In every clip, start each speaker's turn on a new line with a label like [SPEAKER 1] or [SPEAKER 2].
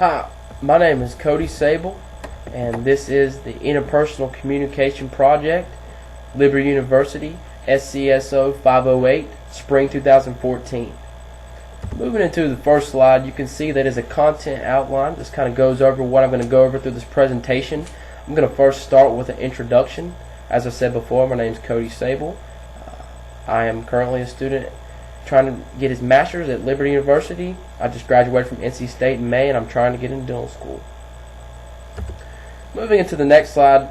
[SPEAKER 1] Hi, my name is Cody Sabol, and this is the Interpersonal Communication Project, Liberty University, SCSO 508, Spring 2014. Moving into the first slide, you can see that is a content outline. This kind of goes over what I'm going to go over through this presentation. I'm going to first start with an introduction. As I said before, my name is Cody Sabol. I am currently a student trying to get his master's at Liberty University. I just graduated from NC State in May, and I'm trying to get into dental school. Moving into the next slide,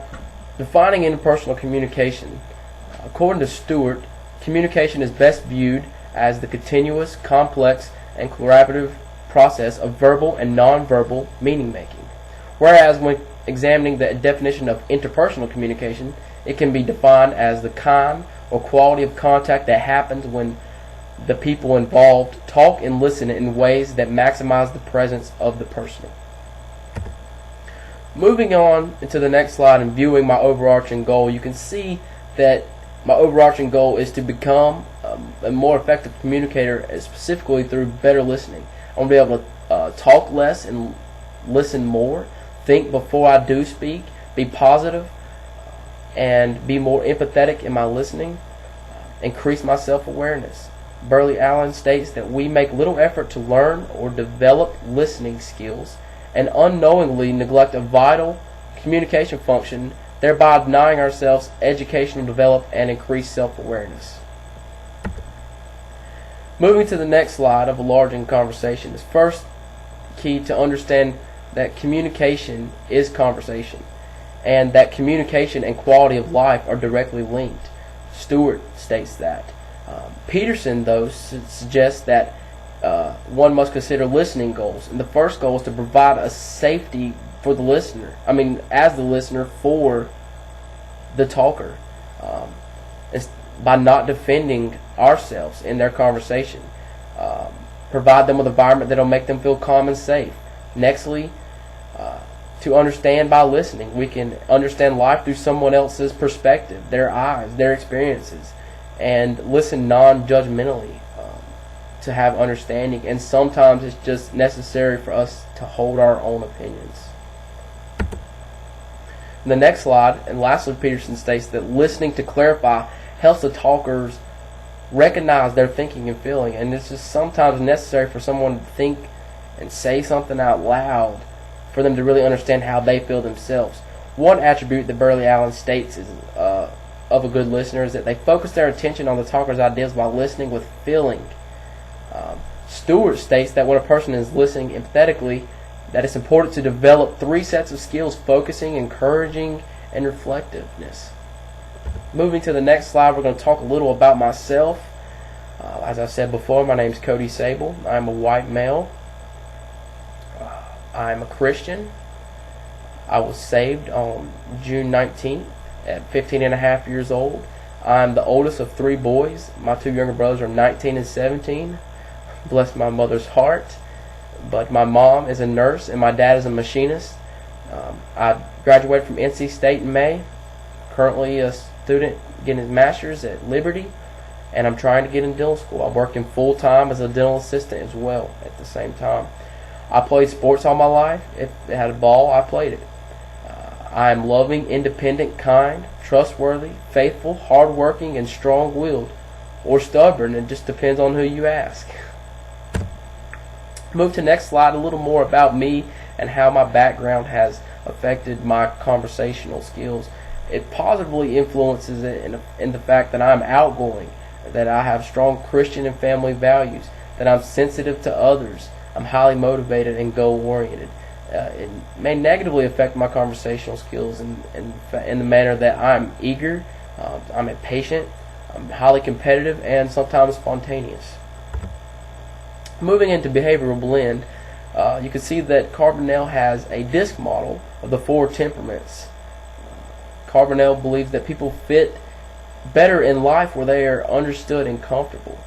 [SPEAKER 1] defining interpersonal communication. According to Stewart, communication is best viewed as the continuous, complex, and collaborative process of verbal and nonverbal meaning making. Whereas when examining the definition of interpersonal communication, it can be defined as the kind or quality of contact that happens when the people involved talk and listen in ways that maximize the presence of the personal. Moving on into the next slide and viewing my overarching goal, you can see that my overarching goal is to become a more effective communicator, specifically through better listening. I want to be able to talk less and listen more, think before I do speak, be positive, and be more empathetic in my listening, increase my self-awareness. Burley Allen states that we make little effort to learn or develop listening skills and unknowingly neglect a vital communication function, thereby denying ourselves education to develop and increase self-awareness. Moving to the next slide of a larger conversation is first key to understand that communication is conversation, and that communication and quality of life are directly linked. Stewart states that. Peterson, though, suggests that one must consider listening goals. And the first goal is to provide a safety for the listener. As the listener, for the talker. By not defending ourselves in their conversation. Provide them with an environment that will make them feel calm and safe. Nextly, to understand by listening. We can understand life through someone else's perspective, their eyes, their experiences, and listen non-judgmentally to have understanding. And sometimes it's just necessary for us to hold our own opinions. In the next slide, and lastly, Peterson states that listening to clarify helps the talkers recognize their thinking and feeling, and this is sometimes necessary for someone to think and say something out loud for them to really understand how they feel themselves. One attribute that Burley Allen states is of a good listener is that they focus their attention on the talker's ideas while listening with feeling. Stewart states that when a person is listening empathetically, that it's important to develop 3 sets of skills: focusing, encouraging, and reflectiveness. Moving to the next slide, we're going to talk a little about myself. As I said before, my name is Cody Sabol. I'm a white male. I'm a Christian. I was saved on June 19th at 15 and a half years old. I'm the oldest of 3 boys. My 2 younger brothers are 19 and 17. Bless my mother's heart. But my mom is a nurse and my dad is a machinist. I graduated from NC State in May. Currently a student getting his master's at Liberty, and I'm trying to get in dental school. I'm working full-time as a dental assistant as well at the same time. I played sports all my life. If it had a ball, I played it. I am loving, independent, kind, trustworthy, faithful, hardworking, and strong-willed, or stubborn. It just depends on who you ask. Move to the next slide, a little more about me and how my background has affected my conversational skills. It positively influences it in the fact that I'm outgoing, that I have strong Christian and family values, that I'm sensitive to others, I'm highly motivated and goal-oriented. It may negatively affect my conversational skills in the manner that I'm eager, I'm impatient, I'm highly competitive, and sometimes spontaneous. Moving into behavioral blend, you can see that Carbonell has a disc model of the 4 temperaments. Carbonell believes that people fit better in life where they are understood and comfortable.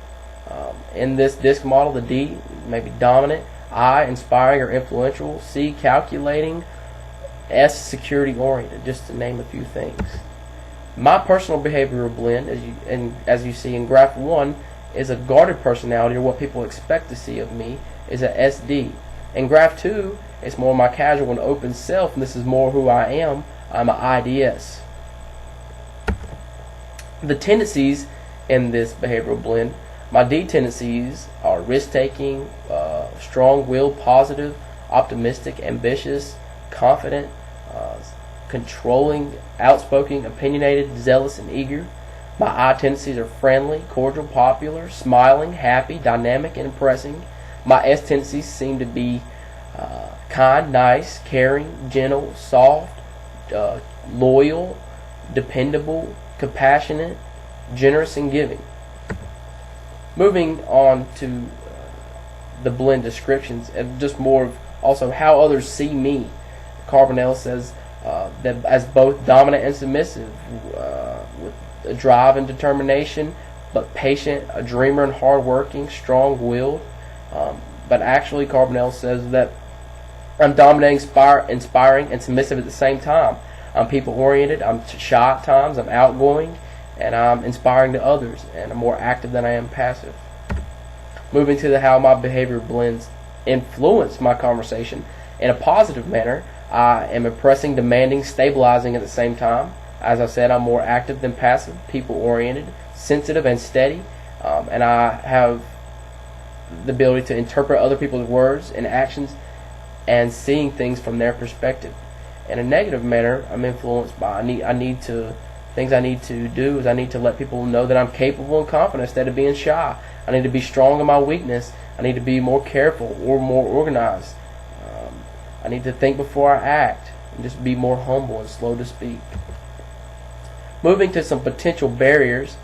[SPEAKER 1] In this disc model, the D may be dominant, I, inspiring or influential, C, calculating, S, security oriented, just to name a few things. My personal behavioral blend, as you see in graph 1, is a guarded personality, or what people expect to see of me, is a SD. And graph 2 It's more my casual and open self, and this is more who I am. I'm an IDS. The tendencies in this behavioral blend, my D tendencies are risk-taking, strong-willed, positive, optimistic, ambitious, confident, controlling, outspoken, opinionated, zealous, and eager. My I tendencies are friendly, cordial, popular, smiling, happy, dynamic, and impressing. My S tendencies seem to be kind, nice, caring, gentle, soft, loyal, dependable, compassionate, generous, and giving. Moving on to the blend descriptions and just more of also how others see me. Carbonell says that as both dominant and submissive, with a drive and determination, but patient, a dreamer and hardworking, strong-willed. But actually, Carbonell says that I'm dominating, inspiring, and submissive at the same time. I'm people-oriented, I'm shy at times, I'm outgoing, and I'm inspiring to others, and I'm more active than I am passive. Moving to how my behavior blends influence my conversation in a positive manner. I am impressing, demanding, stabilizing at the same time. As I said, I'm more active than passive, people-oriented, sensitive, and steady, and I have the ability to interpret other people's words and actions and seeing things from their perspective. In a negative manner, I'm influenced by things I need to do is I need to let people know that I'm capable and confident instead of being shy. I need to be strong in my weakness. I need to be more careful or more organized. I need to think before I act and just be more humble and slow to speak. Moving to some potential barriers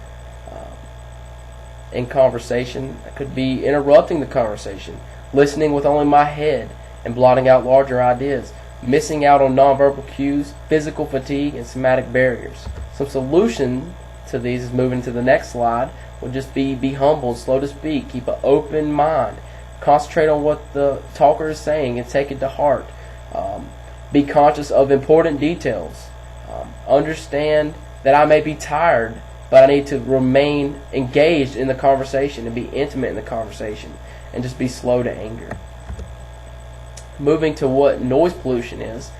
[SPEAKER 1] in conversation, that could be interrupting the conversation, listening with only my head and blotting out larger ideas, missing out on nonverbal cues, physical fatigue, and somatic barriers. Some solution to these is moving to the next slide. Would just be humble and slow to speak. Keep an open mind. Concentrate on what the talker is saying and take it to heart. Be conscious of important details. Understand that I may be tired, but I need to remain engaged in the conversation and be intimate in the conversation, and just be slow to anger. Moving to what noise pollution is,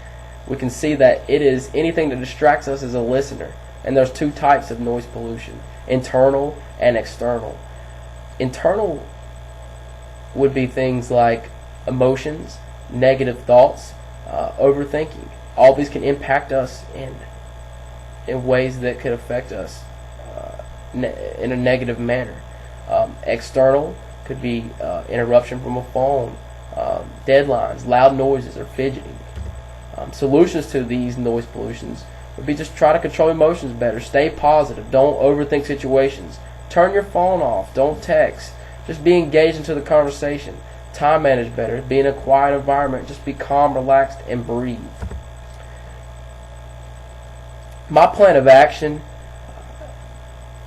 [SPEAKER 1] we can see that it is anything that distracts us as a listener. And there's two types of noise pollution, internal and external. Internal would be things like emotions, negative thoughts, overthinking. All these can impact us in ways that could affect us in a negative manner. External could be interruption from a phone, deadlines, loud noises, or fidgeting. Solutions to these noise pollutions would be just try to control emotions better, stay positive, don't overthink situations, turn your phone off, don't text, just be engaged into the conversation, time manage better, be in a quiet environment, just be calm, relaxed, and breathe. My plan of action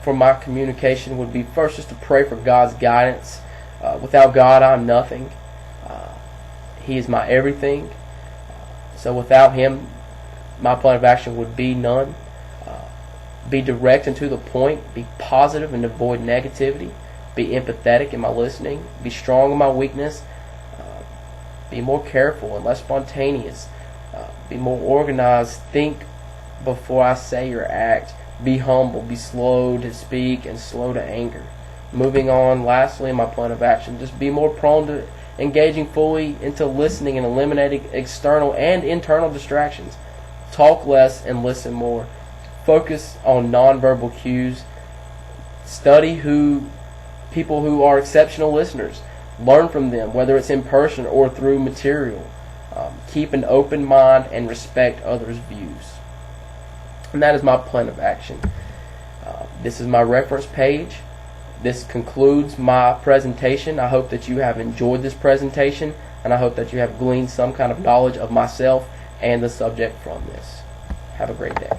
[SPEAKER 1] for my communication would be first just to pray for God's guidance. Without God, I'm nothing. He is my everything. So without Him, my plan of action would be none. Be direct and to the point. Be positive and avoid negativity. Be empathetic in my listening. Be strong in my weakness. Be more careful and less spontaneous. Be more organized. Think before I say or act. Be humble. Be slow to speak and slow to anger. Moving on, lastly, my plan of action, just be more prone to engaging fully into listening and eliminating external and internal distractions. Talk less and listen more. Focus on nonverbal cues. Study people who are exceptional listeners. Learn from them, whether it's in person or through material. Keep an open mind and respect others' views. And that is my plan of action. This is my reference page. This concludes my presentation. I hope that you have enjoyed this presentation, and I hope that you have gleaned some kind of knowledge of myself and the subject from this. Have a great day.